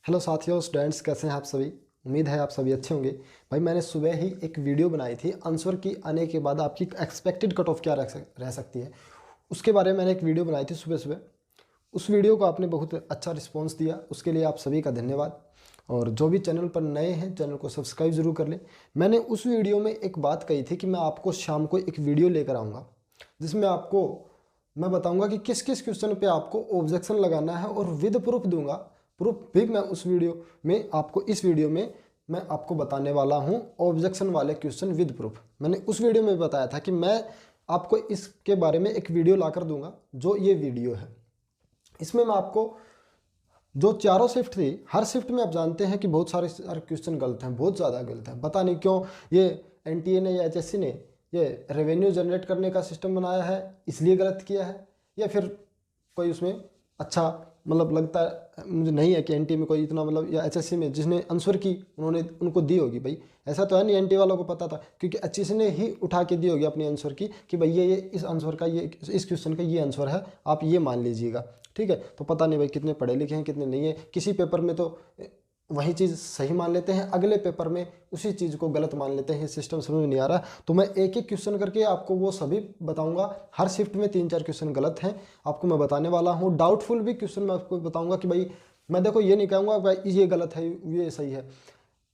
Hello साथियों, students कैसे हैं आप सभी। उम्मीद है आप सभी अच्छे होंगे। भाई मैंने सुबह ही एक वीडियो बनाई थी, आंसर की आने के बाद आपकी एक्सपेक्टेड कट ऑफ क्या रह सकती है, उसके बारे में मैंने एक वीडियो बनाई थी सुबह सुबह। उस वीडियो को आपने बहुत अच्छा रिस्पॉन्स दिया, उसके लिए आप सभी का धन्यवाद। और जो भी चैनल पर नए हैं चैनल को सब्सक्राइब ज़रूर कर लें। मैंने उस वीडियो में एक बात कही थी कि मैं आपको शाम को एक वीडियो लेकर आऊँगा जिसमें आपको मैं बताऊंगा कि किस किस क्वेश्चन पे आपको ऑब्जेक्शन लगाना है और विद प्रूफ दूंगा। प्रूफ भी मैं उस वीडियो में आपको इस वीडियो में मैं आपको बताने वाला हूं। ऑब्जेक्शन वाले क्वेश्चन विद प्रूफ मैंने उस वीडियो में बताया था कि मैं आपको इसके बारे में एक वीडियो लाकर दूंगा। जो ये वीडियो है इसमें मैं आपको जो चारों शिफ्ट थी, हर शिफ्ट में आप जानते हैं कि बहुत सारे क्वेश्चन गलत हैं, बहुत ज़्यादा गलत हैं। पता नहीं क्यों ये एनटीए ने या एचएससी ने ये रेवेन्यू जनरेट करने का सिस्टम बनाया है, इसलिए गलत किया है, या फिर कोई उसमें अच्छा मतलब लगता है मुझे नहीं है कि एनटीए में कोई इतना मतलब, या एचएससी में जिसने आंसर की उन्होंने उनको दी होगी। भाई ऐसा तो है नहीं एनटीए वालों को पता था, क्योंकि एचएससी ने ही उठा के दी होगी अपनी आंसर की कि भाई ये इस आंसर का ये इस क्वेश्चन का ये आंसर है, आप ये मान लीजिएगा। ठीक है, तो पता नहीं भाई कितने पढ़े लिखे हैं कितने नहीं है। किसी पेपर में तो वही चीज़ सही मान लेते हैं, अगले पेपर में उसी चीज़ को गलत मान लेते हैं। ये सिस्टम समझ में नहीं आ रहा। तो मैं एक एक क्वेश्चन करके आपको वो सभी बताऊंगा। हर शिफ्ट में 3-4 क्वेश्चन गलत हैं आपको मैं बताने वाला हूँ। डाउटफुल भी क्वेश्चन मैं आपको बताऊंगा कि भाई मैं देखो ये नहीं कहूँगा भाई ये गलत है ये सही है।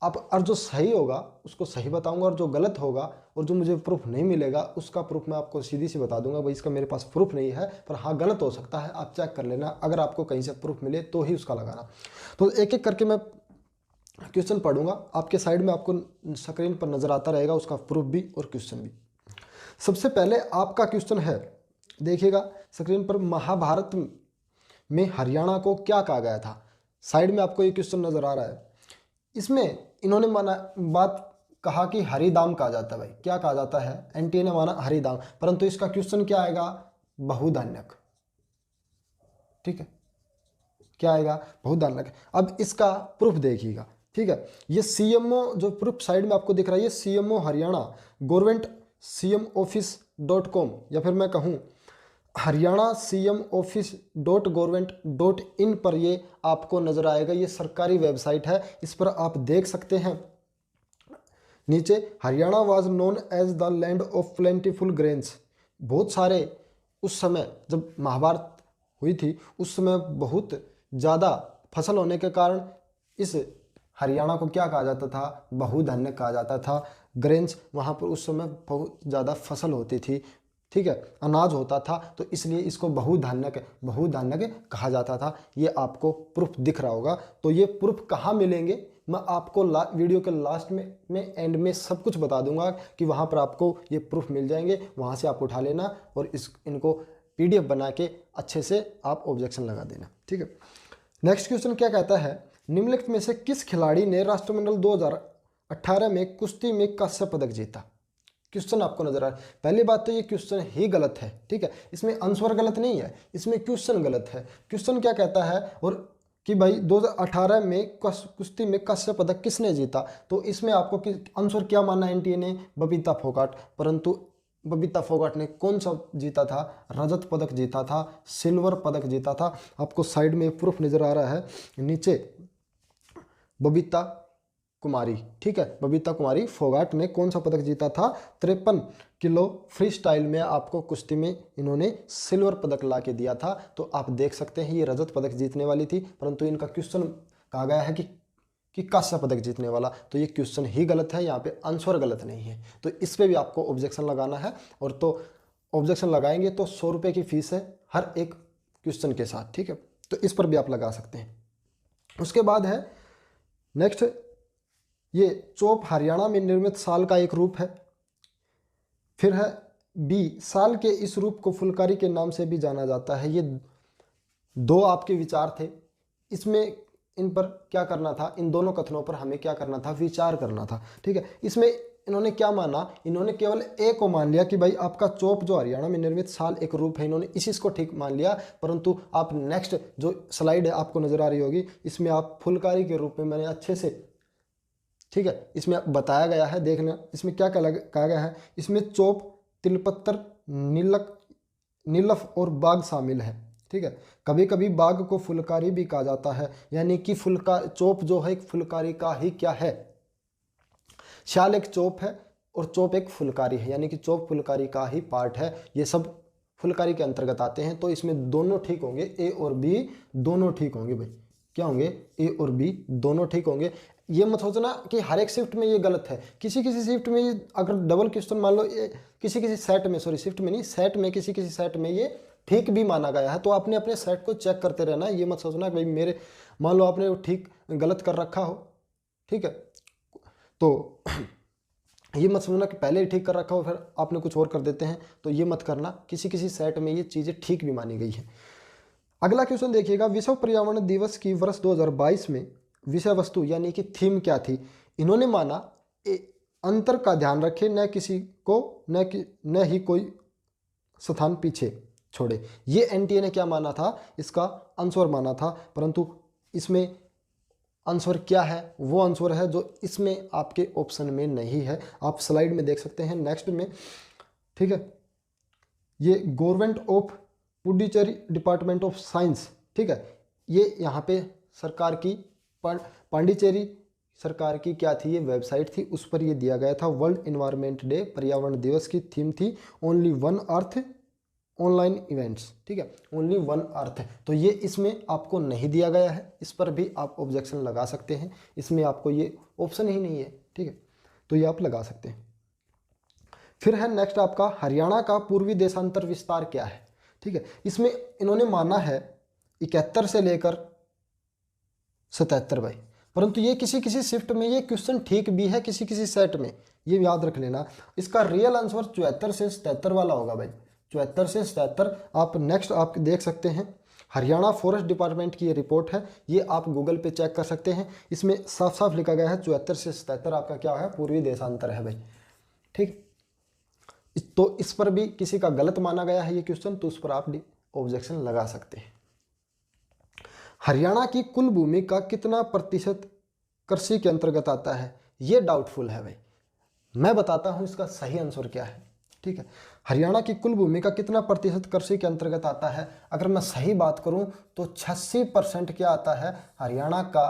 आप और जो सही होगा उसको सही बताऊंगा, और जो गलत होगा और जो मुझे प्रूफ नहीं मिलेगा उसका प्रूफ मैं आपको सीधी सी बता दूंगा। भाई इसका मेरे पास प्रूफ नहीं है, पर हाँ गलत हो सकता है, आप चेक कर लेना। अगर आपको कहीं से प्रूफ मिले तो ही उसका लगाना। तो एक एक करके मैं क्वेश्चन पढ़ूंगा, आपके साइड में आपको स्क्रीन पर नजर आता रहेगा उसका प्रूफ भी और क्वेश्चन भी। सबसे पहले आपका क्वेश्चन है, देखिएगा स्क्रीन पर, महाभारत में हरियाणा को क्या कहा गया था। साइड में आपको ये क्वेश्चन नजर आ रहा है। इसमें इन्होंने माना बात कहा कि हरिदाम कहा जाता है। भाई क्या कहा जाता है, एनटीए ने माना हरिदाम, परंतु इसका क्वेश्चन क्या आएगा, बहुधान्यक। ठीक है, क्या आएगा, बहुधान्यक। अब इसका प्रूफ देखिएगा। ठीक है, ये सीएमओ जो प्रूफ साइड में आपको दिख रहा है, ये सीएमओ हरियाणा गवर्नमेंट cmoffice.com, या फिर मैं कहूँ हरियाणा cmoffice.government.in पर ये आपको नजर आएगा। ये सरकारी वेबसाइट है, इस पर आप देख सकते हैं। नीचे Haryana was known as the land of plentiful grains. बहुत सारे उस समय जब महाभारत हुई थी उस समय बहुत ज़्यादा फसल होने के कारण इस हरियाणा को क्या कहा जाता था, बहुधान्य कहा जाता था। ग्रेन्स वहाँ पर उस समय बहुत ज़्यादा फसल होती थी। ठीक है, अनाज होता था, तो इसलिए इसको बहुधान्यक कहा जाता था। ये आपको प्रूफ दिख रहा होगा। तो ये प्रूफ कहाँ मिलेंगे मैं आपको वीडियो के लास्ट में एंड में सब कुछ बता दूंगा कि वहाँ पर आपको ये प्रूफ मिल जाएंगे। वहाँ से आप उठा लेना और इनको पीडीएफ बना के अच्छे से आप ऑब्जेक्शन लगा देना। ठीक है, नेक्स्ट क्वेश्चन क्या कहता है, निम्नलिखित में से किस खिलाड़ी ने राष्ट्रमंडल 2018 में कुश्ती में कांस्य पदक जीता। क्वेश्चन आपको नजर आ रहा है। पहली बात तो ये क्वेश्चन ही गलत है। ठीक है, इसमें आंसर गलत नहीं है, इसमें क्वेश्चन गलत है। क्वेश्चन क्या कहता है और कि भाई 2018 में कुश्ती में कांस्य पदक किसने जीता, तो इसमें आपको आंसर क्या मानना है, एनटीए ने बबीता फोगाट। परंतु बबीता फोगाट ने कौन सा जीता था, रजत पदक जीता था, सिल्वर पदक जीता था। आपको साइड में प्रूफ नजर आ रहा है नीचे, बबीता कुमारी। ठीक है, बबीता कुमारी फोगाट ने कौन सा पदक जीता था, 53 किलो फ्री स्टाइल में आपको कुश्ती में इन्होंने सिल्वर पदक ला के दिया था। तो आप देख सकते हैं ये रजत पदक जीतने वाली थी, परंतु इनका क्वेश्चन कहा गया है कि कांस्य पदक जीतने वाला। तो ये क्वेश्चन ही गलत है, यहाँ पे आंसर गलत नहीं है। तो इस पर भी आपको ऑब्जेक्शन लगाना है, और तो ऑब्जेक्शन लगाएंगे तो 100 रुपये की फीस है हर एक क्वेश्चन के साथ। ठीक है, तो इस पर भी आप लगा सकते हैं। उसके बाद है नेक्स्ट, ये चोप हरियाणा में निर्मित साल का एक रूप है। फिर है बी, साल के इस रूप को फुलकारी के नाम से भी जाना जाता है। ये दो आपके विचार थे, इसमें इन पर क्या करना था, इन दोनों कथनों पर हमें क्या करना था, विचार करना था। ठीक है, इसमें इन्होंने क्या माना, इन्होंने केवल ए को मान लिया कि भाई आपका चोप जो हरियाणा में निर्मित साल एक रूप है, इन्होंने इसी को ठीक मान लिया। परंतु आप नेक्स्ट जो स्लाइड है आपको नजर आ रही होगी, इसमें आप फुलकारी के रूप में मैंने अच्छे से, ठीक है, इसमें बताया गया है, देखना इसमें क्या कहा गया है। इसमें चोप, तिलपत्तर, नीलक, नीलफ और बाग शामिल है। ठीक है। कभी कभी बाग को फुलकारी भी कहा जाता है, यानी कि चोप जो है एक फुलकारी का ही क्या है, शाल एक चोप है और चोप एक फुलकारी है, यानी कि चोप फुलकारी का ही पार्ट है। ये सब फुलकारी के अंतर्गत आते हैं। तो इसमें दोनों ठीक होंगे, ए और बी दोनों ठीक होंगे भाई। क्या होंगे? ए और बी दोनों ठीक होंगे। ये मत सोचना कि हर एक शिफ्ट में ये गलत है। किसी किसी शिफ्ट में अगर डबल क्वेश्चन मान लो, किसी किसी सेट में, सॉरी शिफ्ट में नहीं, सेट में, किसी किसी सेट में ये ठीक भी माना गया है। तो आपने अपने सेट को चेक करते रहना। ये मत सोचना कि भाई मेरे, मान लो आपने ठीक गलत कर रखा हो, ठीक है, तो ये मत समझना कि पहले ही ठीक कर रखा हो फिर आपने कुछ और कर देते हैं, तो ये मत करना। किसी किसी सेट में ये चीज़ें ठीक भी मानी गई हैं। अगला क्वेश्चन देखिएगा, विश्व पर्यावरण दिवस की वर्ष 2022 में विषय वस्तु यानी कि थीम क्या थी? इन्होंने माना अंतर का ध्यान रखे, न किसी को न ही कोई स्थान पीछे छोड़े। ये एनटीए ने क्या माना था? इसका आंसर माना था, परंतु इसमें आंसर क्या है? वो आंसर है जो इसमें आपके ऑप्शन में नहीं है। आप स्लाइड में देख सकते हैं नेक्स्ट में, ठीक है। ये government of Puducherry department of science, ठीक है, ये यहाँ पे सरकार की पांडिचेरी सरकार की क्या थी, ये वेबसाइट थी, उस पर ये दिया गया था। वर्ल्ड एनवायरनमेंट डे, पर्यावरण दिवस की थीम थी only one earth online events, ठीक है, ओनली वन अर्थ। तो ये इसमें आपको नहीं दिया गया है, इस पर भी आप ऑब्जेक्शन लगा सकते हैं। इसमें आपको ये ऑप्शन ही नहीं है, ठीक है, तो ये आप लगा सकते हैं। फिर है नेक्स्ट आपका हरियाणा का पूर्वी देशांतर विस्तार क्या है? ठीक है, इसमें इन्होंने माना है 71 से लेकर 77 भाई, परंतु ये किसी किसी शिफ्ट में ये क्वेश्चन ठीक भी है, किसी किसी सेट में, ये याद रख लेना। इसका रियल आंसर 74 से 77 वाला होगा भाई, 74 से 77। आप नेक्स्ट आप देख सकते हैं, हरियाणा फॉरेस्ट डिपार्टमेंट की ये रिपोर्ट है, ये आप गूगल पे चेक कर सकते हैं। इसमें साफ साफ लिखा गया है 74 से 77 आपका क्या है, पूर्वी देशांतर है भाई, ठीक। तो इस पर भी किसी का गलत माना गया है ये क्वेश्चन, तो उस पर आप ऑब्जेक्शन लगा सकते हैं। हरियाणा की कुल भूमि का कितना प्रतिशत कृषि के अंतर्गत आता है? ये डाउटफुल है भाई, मैं बताता हूं इसका सही आंसर क्या है, ठीक है। हरियाणा की कुल भूमि का कितना प्रतिशत कृषि के अंतर्गत आता है? अगर मैं सही बात करूं तो 86% क्या आता है, हरियाणा का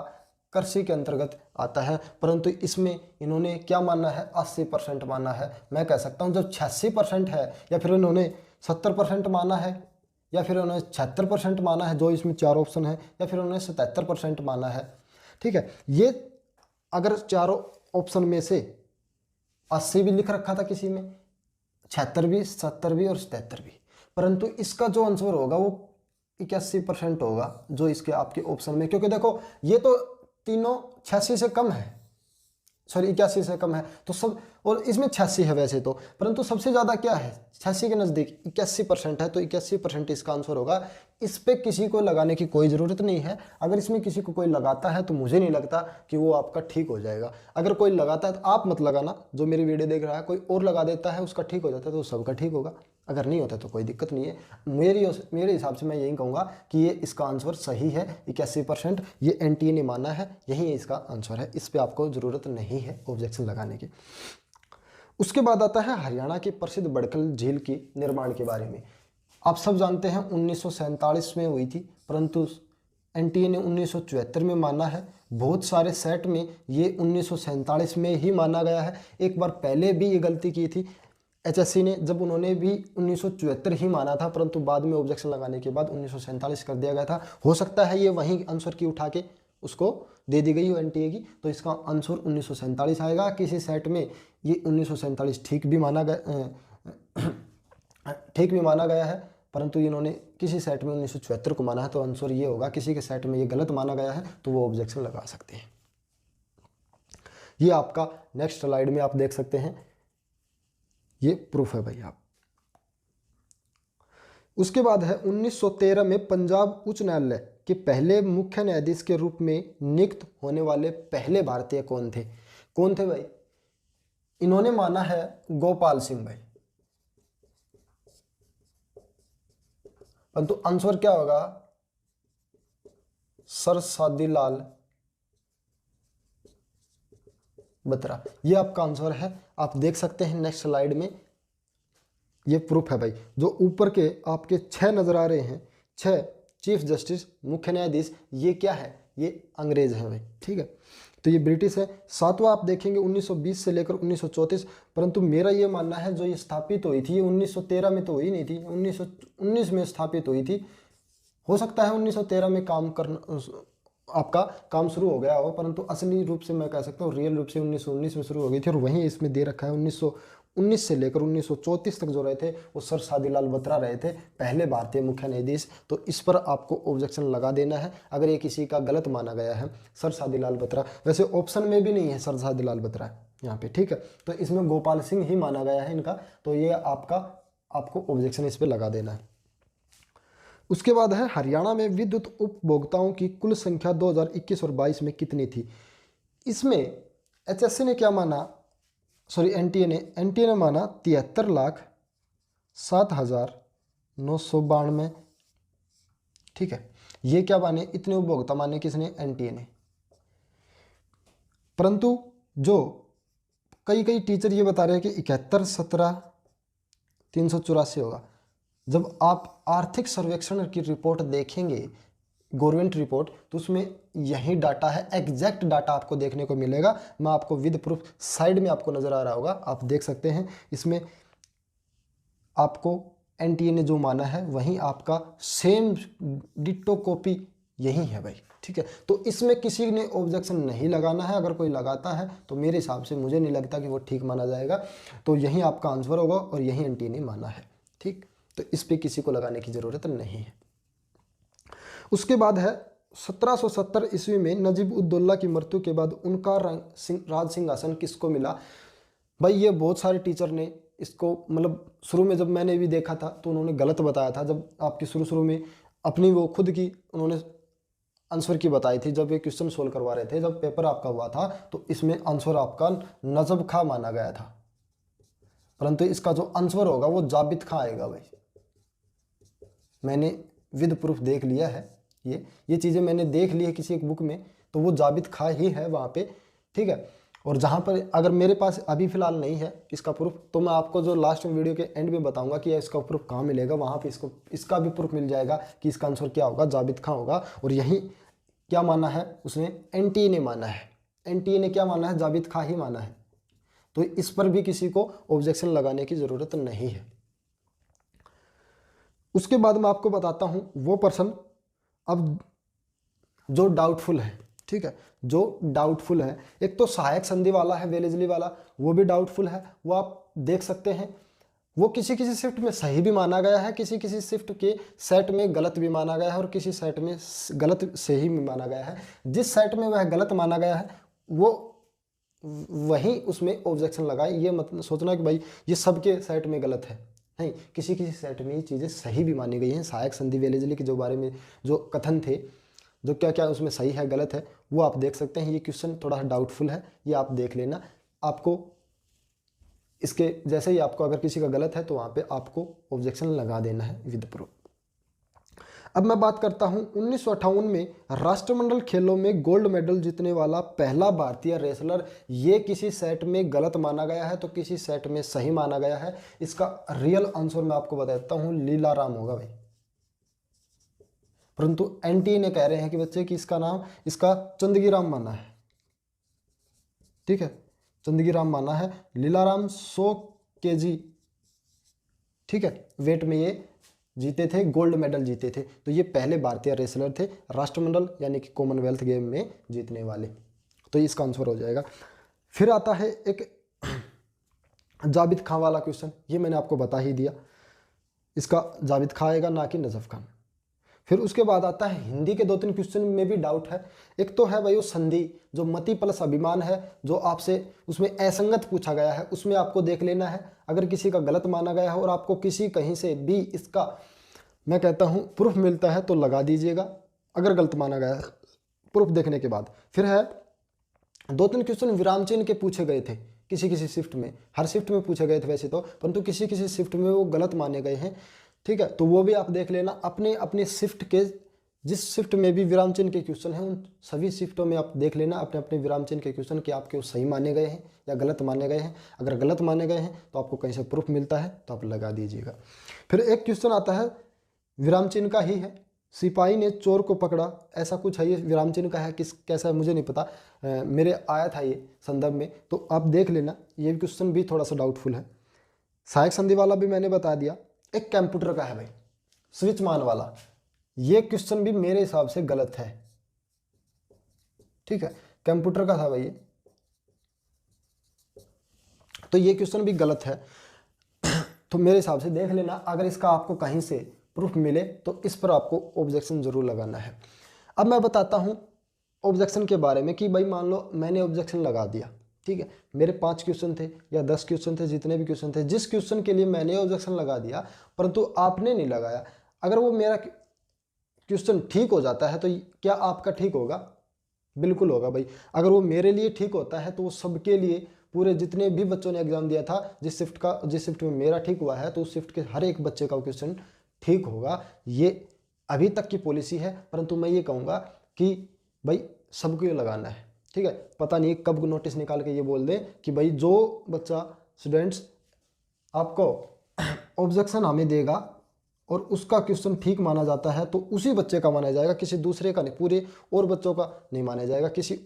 कृषि के अंतर्गत आता है। परंतु इसमें इन्होंने क्या माना है, 80% माना है। मैं कह सकता हूं जब 86% है, या फिर इन्होंने 70% माना है, या फिर उन्होंने 76% माना है, जो इसमें चार ऑप्शन है, या फिर उन्होंने 77% माना है, ठीक है। ये अगर चारों ऑप्शन में से 80 भी लिख रखा था किसी में, 76 भी, 70 भी और 77 भी, परंतु इसका जो आंसर होगा वो 81% होगा जो इसके आपके ऑप्शन में, क्योंकि देखो ये तो तीनों 86 से कम है, सॉरी 81 से कम है, तो सब, और इसमें 86 है वैसे तो, परंतु सबसे ज़्यादा क्या है 86 के नज़दीक 81% है, तो 81% इसका आंसर होगा। इस पे किसी को लगाने की कोई ज़रूरत नहीं है। अगर इसमें किसी को कोई लगाता है तो मुझे नहीं लगता कि वो आपका ठीक हो जाएगा। अगर कोई लगाता है तो आप मत लगाना, जो मेरी वीडियो देख रहा है, कोई और लगा देता है उसका ठीक हो जाता है तो सबका ठीक होगा, अगर नहीं होता तो कोई दिक्कत नहीं है। मेरे हिसाब से मैं यही कहूँगा कि ये इसका आंसर सही है, 81%, ये एनटीए ने माना है, यही इसका आंसर है। इस पर आपको ज़रूरत नहीं है ऑब्जेक्शन लगाने की। उसके बाद आता है हरियाणा की प्रसिद्ध बड़खल झील की निर्माण के बारे में। आप सब जानते हैं 1947 में हुई थी, परंतु एनटीए ने 1974 में माना है। बहुत सारे सेट में ये 1947 में ही माना गया है। एक बार पहले भी ये गलती की थी एचएससी ने, जब उन्होंने भी 1974 ही माना था, परंतु बाद में ऑब्जेक्शन लगाने के बाद 1947 कर दिया गया था। हो सकता है ये वहीं आंसर की उठा के उसको दे दी गई हो एनटीए की, तो इसका आंसर 1947 आएगा। किसी सेट में ये 1947 ठीक भी माना गया है, परंतु इन्होंने किसी सेट में 1974 को माना है, तो आंसर ये होगा। किसी के सेट में ये गलत माना गया है तो वो ऑब्जेक्शन लगा सकते हैं। ये आपका नेक्स्ट स्लाइड में आप देख सकते हैं, ये प्रूफ है भाई आप। उसके बाद है 1913 में पंजाब उच्च न्यायालय के पहले मुख्य न्यायाधीश के रूप में नियुक्त होने वाले पहले भारतीय कौन थे? कौन थे भाई? इन्होंने माना है गोपाल सिंह भाई, परंतु आंसर क्या होगा, सर शादीलाल बत्रा। ये आपका आंसर है, आप देख सकते हैं नेक्स्ट स्लाइड में, ये प्रूफ है भाई। जो ऊपर के आपके 6 नजर आ रहे हैं, 6 चीफ जस्टिस, मुख्य न्यायाधीश, ये क्या है? ये अंग्रेज हैं भाई, ठीक है। तो ये ब्रिटिश है। सातवां आप देखेंगे 1920 से लेकर 1934, परंतु मेरा ये मानना है जो ये स्थापित हुई थी ये 1913 में तो हुई नहीं थी, 1919 में स्थापित हुई थी। हो सकता है 1913 में काम करना आपका काम शुरू हो गया हो, परंतु असली रूप से मैं कह सकता हूँ रियल रूप से 1919 में शुरू हो गई थी। और वहीं इसमें दे रखा है 1919 से लेकर 1934 तक जो रहे थे वो सर शादीलाल बत्रा रहे थे पहले भारतीय मुख्य न्यायाधीश। तो इस पर आपको ऑब्जेक्शन लगा देना है अगर ये किसी का गलत माना गया है, सर शादीलाल बत्रा। वैसे ऑप्शन में भी नहीं है सर शादीलाल बत्रा यहाँ पे, ठीक है। तो इसमें गोपाल सिंह ही माना गया है इनका, तो ये आपको ऑब्जेक्शन इस पर लगा देना है। उसके बाद है हरियाणा में विद्युत उपभोक्ताओं की कुल संख्या 2021 और 22 में कितनी थी? इसमें एचएससी ने क्या माना, सॉरी एनटीए ने माना 73,07,992, ठीक है। ये क्या माने, इतने उपभोक्ता माने किसने? एनटीए ने। परंतु जो कई टीचर ये बता रहे हैं कि 71,17,384 होगा। जब आप आर्थिक सर्वेक्षण की रिपोर्ट देखेंगे, गवर्नमेंट रिपोर्ट, तो उसमें यही डाटा है, एग्जैक्ट डाटा आपको देखने को मिलेगा। मैं आपको विद प्रूफ साइड में आपको नजर आ रहा होगा, आप देख सकते हैं। इसमें आपको एनटीए ने जो माना है वहीं आपका सेम डिट्टो कॉपी यही है भाई, ठीक है। तो इसमें किसी ने ऑब्जेक्शन नहीं लगाना है। अगर कोई लगाता है तो मेरे हिसाब से मुझे नहीं लगता कि वो ठीक माना जाएगा। तो यही आपका आंसर होगा और यही एनटीए ने माना है, ठीक। तो इस पे किसी को लगाने की जरूरत नहीं है। उसके बाद है 1770 ईस्वी में नजीब उद दौला की मृत्यु के बाद उनका राज सिंहासन किसको मिला? भाई ये बहुत सारे टीचर ने इसको, मतलब शुरू में जब मैंने भी देखा था तो उन्होंने गलत बताया था। जब आपकी शुरू में अपनी वो खुद की उन्होंने आंसर की बताई थी, जब ये क्वेश्चन सोल्व करवा रहे थे, जब पेपर आपका हुआ था, तो इसमें आंसर आपका नजब खां माना गया था, परंतु इसका जो आंसर होगा वो जाबित खां आएगा भाई। मैंने विद प्रूफ देख लिया है, ये चीज़ें मैंने देख ली है किसी एक बुक में, तो वो जाबित खां ही है वहाँ पे, ठीक है। और जहाँ पर अगर मेरे पास अभी फ़िलहाल नहीं है इसका प्रूफ, तो मैं आपको जो लास्ट में वीडियो के एंड में बताऊंगा कि इसका प्रूफ कहाँ मिलेगा, वहाँ पे इसका भी प्रूफ मिल जाएगा कि इसका आंसर क्या होगा, जाबित खां होगा। और यही क्या माना है उसने, एनटीए ने माना है। एनटीए ने क्या माना है? जाबित खां ही माना है। तो इस पर भी किसी को ऑब्जेक्शन लगाने की ज़रूरत नहीं है। उसके बाद मैं आपको बताता हूं वो पर्सन अब जो डाउटफुल है, ठीक है, जो डाउटफुल है। एक तो सहायक संधि वाला है वेलेजली वाला, वो भी डाउटफुल है, वो आप देख सकते हैं। वो किसी शिफ्ट में सही भी माना गया है, किसी शिफ्ट के सेट में गलत भी माना गया है, और किसी सेट में गलत सही भी माना गया है। जिस सेट में वह गलत माना गया है वो वही उसमें ऑब्जेक्शन लगाए। ये मत सोचना कि भाई ये सबके सेट में गलत है, नहीं, किसी सेट में ये चीज़ें सही भी मानी गई हैं। सहायक संधि वेलेजली के जो बारे में जो कथन थे, जो क्या क्या उसमें सही है गलत है, वो आप देख सकते हैं। ये क्वेश्चन थोड़ा डाउटफुल है, ये आप देख लेना। आपको इसके जैसे ही आपको अगर किसी का गलत है तो वहाँ पे आपको ऑब्जेक्शन लगा देना है विद प्रूफ। अब मैं बात करता हूँ 1958 में राष्ट्रमंडल खेलों में गोल्ड मेडल जीतने वाला पहला भारतीय रेसलर। ये किसी सेट में गलत माना गया है तो किसी सेट में सही माना गया है। इसका रियल आंसर मैं आपको बता देता हूँ, लीलाराम होगा भाई। परंतु एनटीए ने कह रहे हैं कि बच्चे कि इसका चंदगीराम माना है, ठीक है, चंदगीराम माना है। लीलाराम 100 kg, ठीक है, वेट में ये जीते थे, गोल्ड मेडल जीते थे। तो ये पहले भारतीय रेसलर थे राष्ट्रमंडल यानी कि कॉमनवेल्थ गेम में जीतने वाले। तो इसका आंसर हो जाएगा। फिर आता है एक जाबित खां वाला क्वेश्चन, ये मैंने आपको बता ही दिया। इसका जाबित खां आएगा, ना कि नजफ खान। फिर उसके बाद आता है हिंदी के 2-3 क्वेश्चन में भी डाउट है। एक तो है भाई वो संधि, जो मति प्लस अभिमान है, जो आपसे उसमें असंगत पूछा गया है, उसमें आपको देख लेना है। अगर किसी का गलत माना गया है और आपको किसी कहीं से भी इसका मैं कहता हूँ प्रूफ मिलता है तो लगा दीजिएगा, अगर गलत माना गया है प्रूफ देखने के बाद। फिर है 2-3 क्वेश्चन विराम चिन्ह के पूछे गए थे किसी शिफ्ट में, हर शिफ्ट में पूछे गए थे वैसे तो, परंतु किसी शिफ्ट में वो गलत माने गए हैं, ठीक है। तो वो भी आप देख लेना। अपने शिफ्ट के जिस शिफ्ट में भी विराम चिन्ह के क्वेश्चन हैं उन सभी शिफ्टों में आप देख लेना अपने विराम चिन्ह के क्वेश्चन कि आपके वो सही माने गए हैं या गलत माने गए हैं। अगर गलत माने गए हैं तो आपको कहीं से प्रूफ मिलता है तो आप लगा दीजिएगा। फिर एक क्वेश्चन आता है विराम चिन्ह का ही है, सिपाही ने चोर को पकड़ा, ऐसा कुछ है, ये विराम चिन्ह का है, किस कैसा है मुझे नहीं पता, मेरे आया था ये संदर्भ में, तो आप देख लेना। ये क्वेश्चन भी थोड़ा सा डाउटफुल है। सहायक संधि वाला भी मैंने बता दिया। एक कंप्यूटर का है भाई, स्विच मान वाला, ये क्वेश्चन भी मेरे हिसाब से गलत है। ठीक है, कंप्यूटर का था भाई ये, तो ये क्वेश्चन भी गलत है। तो मेरे हिसाब से देख लेना, अगर इसका आपको कहीं से प्रूफ मिले तो इस पर आपको ऑब्जेक्शन जरूर लगाना है। अब मैं बताता हूँ ऑब्जेक्शन के बारे में कि भाई मान लो मैंने ऑब्जेक्शन लगा दिया, ठीक है, मेरे 5 क्वेश्चन थे या 10 क्वेश्चन थे, जितने भी क्वेश्चन थे, जिस क्वेश्चन के लिए मैंने ऑब्जेक्शन लगा दिया परंतु आपने नहीं लगाया, अगर वो मेरा क्वेश्चन ठीक हो जाता है तो क्या आपका ठीक होगा? बिल्कुल होगा भाई। अगर वो मेरे लिए ठीक होता है तो वो सबके लिए, पूरे जितने भी बच्चों ने एग्जाम दिया था, जिस शिफ्ट में मेरा ठीक हुआ है तो उस शिफ्ट के हर एक बच्चे का क्वेश्चन ठीक होगा। ये अभी तक की पॉलिसी है, परंतु मैं ये कहूँगा कि भाई सबको ये लगाना है। ठीक है, पता नहीं कब नोटिस निकाल के ये बोल दें कि भाई जो बच्चा स्टूडेंट्स आपको ऑब्जेक्शन हमें देगा और उसका क्वेश्चन ठीक माना जाता है तो उसी बच्चे का माना जाएगा, किसी दूसरे का नहीं, पूरे और बच्चों का नहीं माना जाएगा, किसी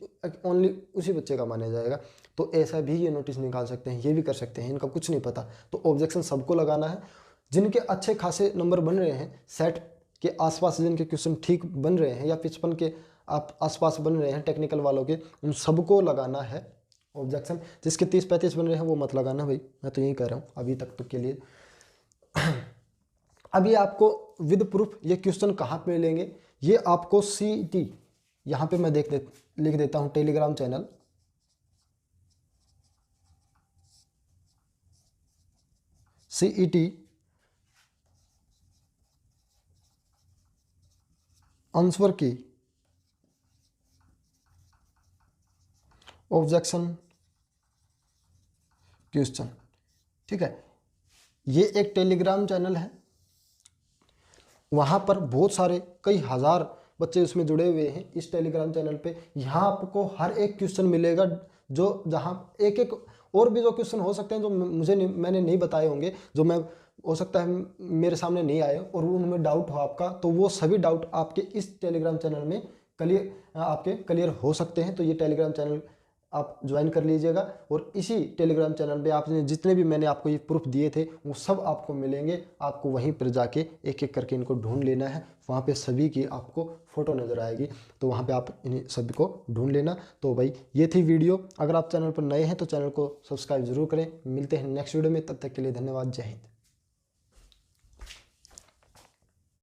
ओनली उसी बच्चे का माना जाएगा। तो ऐसा भी ये नोटिस निकाल सकते हैं, ये भी कर सकते हैं, इनका कुछ नहीं पता। तो ऑब्जेक्शन सबको लगाना है। जिनके अच्छे खासे नंबर बन रहे हैं, सेट के आसपास जिनके क्वेश्चन ठीक बन रहे हैं या 55 के आप आसपास बन रहे हैं टेक्निकल वालों के, उन सबको लगाना है ऑब्जेक्शन। जिसके 30-35 बन रहे हैं वो मत लगाना भाई, मैं तो यही कह रहा हूँ अभी तक तो के लिए। अभी आपको विद प्रूफ ये क्वेश्चन कहाँ पे मिलेंगे, ये आपको CET, यहाँ पे मैं लिख देता हूँ टेलीग्राम चैनल, CET आंसर की ऑब्जेक्शन क्वेश्चन। ठीक है, ये एक टेलीग्राम चैनल है, वहाँ पर बहुत सारे कई हजार बच्चे उसमें जुड़े हुए हैं इस टेलीग्राम चैनल पे। यहाँ आपको हर एक क्वेश्चन मिलेगा, जो जहाँ एक एक और भी जो क्वेश्चन हो सकते हैं जो मैंने नहीं बताए होंगे, जो मैं हो सकता है मेरे सामने नहीं आए और उनमें डाउट हो आपका, तो वो सभी डाउट आपके इस टेलीग्राम चैनल में क्लियर हो सकते हैं। तो ये टेलीग्राम चैनल आप ज्वाइन कर लीजिएगा और इसी टेलीग्राम चैनल पे आपने जितने भी मैंने आपको ये प्रूफ दिए थे वो सब आपको मिलेंगे। आपको वहीं पर जाके एक एक करके इनको ढूंढ लेना है, वहाँ पे सभी की आपको फ़ोटो नज़र आएगी, तो वहाँ पे आप इन सभी को ढूंढ लेना। तो भाई ये थी वीडियो। अगर आप चैनल पर नए हैं तो चैनल को सब्सक्राइब जरूर करें। मिलते हैं नेक्स्ट वीडियो में, तब तक के लिए धन्यवाद। जय हिंद।